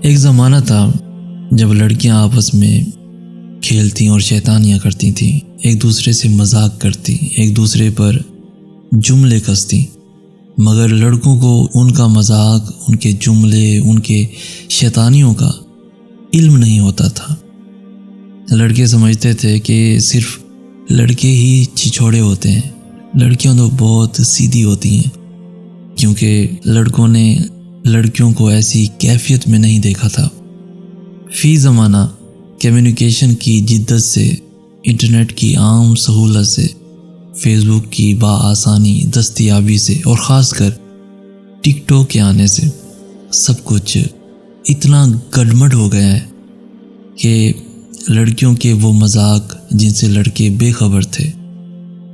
ایک زمانہ تھا جب لڑکیاں آپس میں کھیلتی اور شیطانیاں کرتی تھیں، ایک دوسرے سے مذاق کرتی، ایک دوسرے پر جملے کستی، مگر لڑکوں کو ان کا مذاق، ان کے جملے، ان کے شیطانیوں کا علم نہیں ہوتا تھا۔ لڑکے سمجھتے تھے کہ صرف لڑکے ہی چھچھوڑے ہوتے ہیں، لڑکیاں تو بہت سیدھی ہوتی ہیں، کیونکہ لڑکوں نے لڑکیوں کو ایسی کیفیت میں نہیں دیکھا تھا۔ فی زمانہ کمیونیکیشن کی جدت سے، انٹرنیٹ کی عام سہولت سے، فیس بک کی بآسانی دستیابی سے اور خاص کر ٹک ٹاک کے آنے سے سب کچھ اتنا گڑبڑ ہو گیا ہے کہ لڑکیوں کے وہ مذاق جن سے لڑکے بے خبر تھے،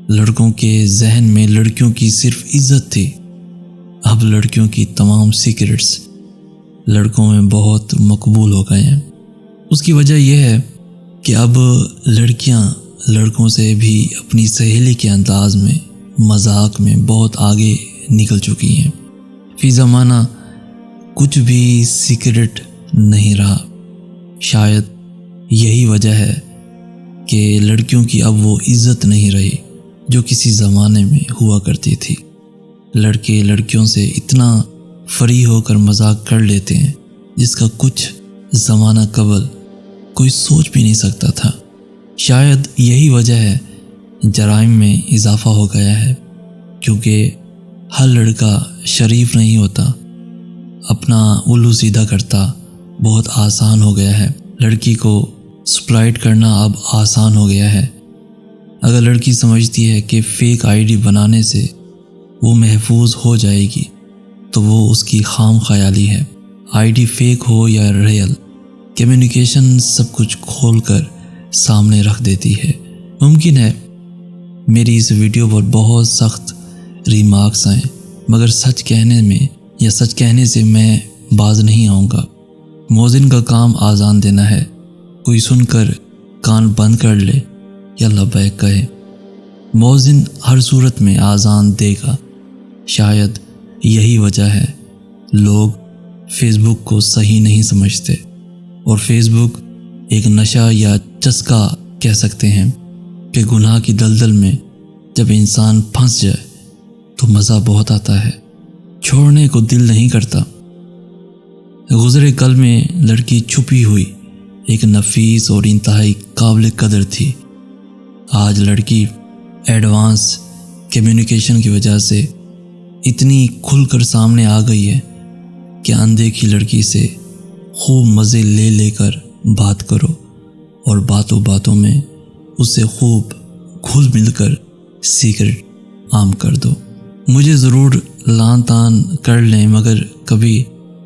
لڑکوں کے ذہن میں لڑکیوں کی صرف عزت تھی، اب لڑکیوں کی تمام سیکرٹس لڑکوں میں بہت مقبول ہو گئے ہیں۔ اس کی وجہ یہ ہے کہ اب لڑکیاں لڑکوں سے بھی اپنی سہیلی کے انداز میں، مذاق میں بہت آگے نکل چکی ہیں۔ فی زمانہ کچھ بھی سیکرٹ نہیں رہا۔ شاید یہی وجہ ہے کہ لڑکیوں کی اب وہ عزت نہیں رہی جو کسی زمانے میں ہوا کرتی تھی۔ لڑکے لڑکیوں سے اتنا فری ہو کر مذاق کر لیتے ہیں جس کا کچھ زمانہ قبل کوئی سوچ بھی نہیں سکتا تھا۔ شاید یہی وجہ ہے جرائم میں اضافہ ہو گیا ہے، کیونکہ ہر لڑکا شریف نہیں ہوتا، اپنا الو سیدھا کرتا بہت آسان ہو گیا ہے۔ لڑکی کو سپلائٹ کرنا اب آسان ہو گیا ہے۔ اگر لڑکی سمجھتی ہے کہ فیک آئی ڈی بنانے سے وہ محفوظ ہو جائے گی تو وہ اس کی خام خیالی ہے۔ آئی ڈی فیک ہو یا ریئل، کمیونیکیشن سب کچھ کھول کر سامنے رکھ دیتی ہے۔ ممکن ہے میری اس ویڈیو پر بہت سخت ریمارکس آئیں، مگر سچ کہنے میں یا سچ کہنے سے میں باز نہیں آؤں گا۔ مؤذن کا کام آذان دینا ہے، کوئی سن کر کان بند کر لے یا لبیک کہے، مؤذن ہر صورت میں آذان دے گا۔ شاید یہی وجہ ہے لوگ فیس بک کو صحیح نہیں سمجھتے، اور فیس بک ایک نشہ یا چسکا کہہ سکتے ہیں کہ گناہ کی دلدل میں جب انسان پھنس جائے تو مزہ بہت آتا ہے، چھوڑنے کو دل نہیں کرتا۔ گزرے کل میں لڑکی چھپی ہوئی ایک نفیس اور انتہائی قابل قدر تھی۔ آج لڑکی ایڈوانس کمیونیکیشن کی وجہ سے اتنی کھل کر سامنے آ گئی ہے کہ اندیکھی لڑکی سے خوب مزے لے لے کر بات کرو اور باتوں باتوں میں اس سے خوب گھل مل کر سیکرٹ عام کر دو۔ مجھے ضرور لان تان کر لیں، مگر کبھی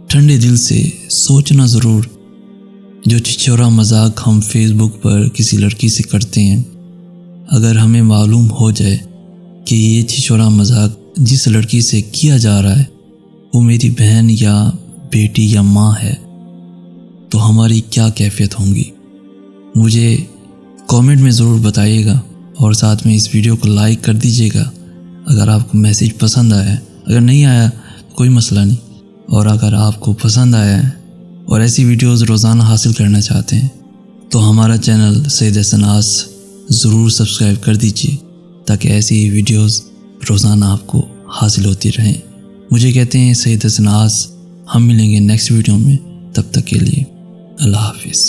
ٹھنڈے دل سے سوچنا ضرور، جو چھچورا مذاق ہم فیس بک پر کسی لڑکی سے کرتے ہیں، اگر ہمیں معلوم ہو جائے کہ یہ چھچورا مذاق جس لڑکی سے کیا جا رہا ہے وہ میری بہن یا بیٹی یا ماں ہے، تو ہماری کیا کیفیت ہوں گی؟ مجھے کامنٹ میں ضرور بتائیے گا، اور ساتھ میں اس ویڈیو کو لائک کر دیجیے گا اگر آپ کو میسیج پسند آیا ہے۔ اگر نہیں آیا کوئی مسئلہ نہیں، اور اگر آپ کو پسند آیا ہے اور ایسی ویڈیوز روزانہ حاصل کرنا چاہتے ہیں تو ہمارا چینل سید حسن ضرور سبسکرائب کر دیجیے، تاکہ ایسی ویڈیوز روزانہ آپ کو حاصل ہوتی رہیں۔ مجھے کہتے ہیں سید حسن۔ ہم ملیں گے نیکسٹ ویڈیو میں، تب تک کے لیے اللہ حافظ۔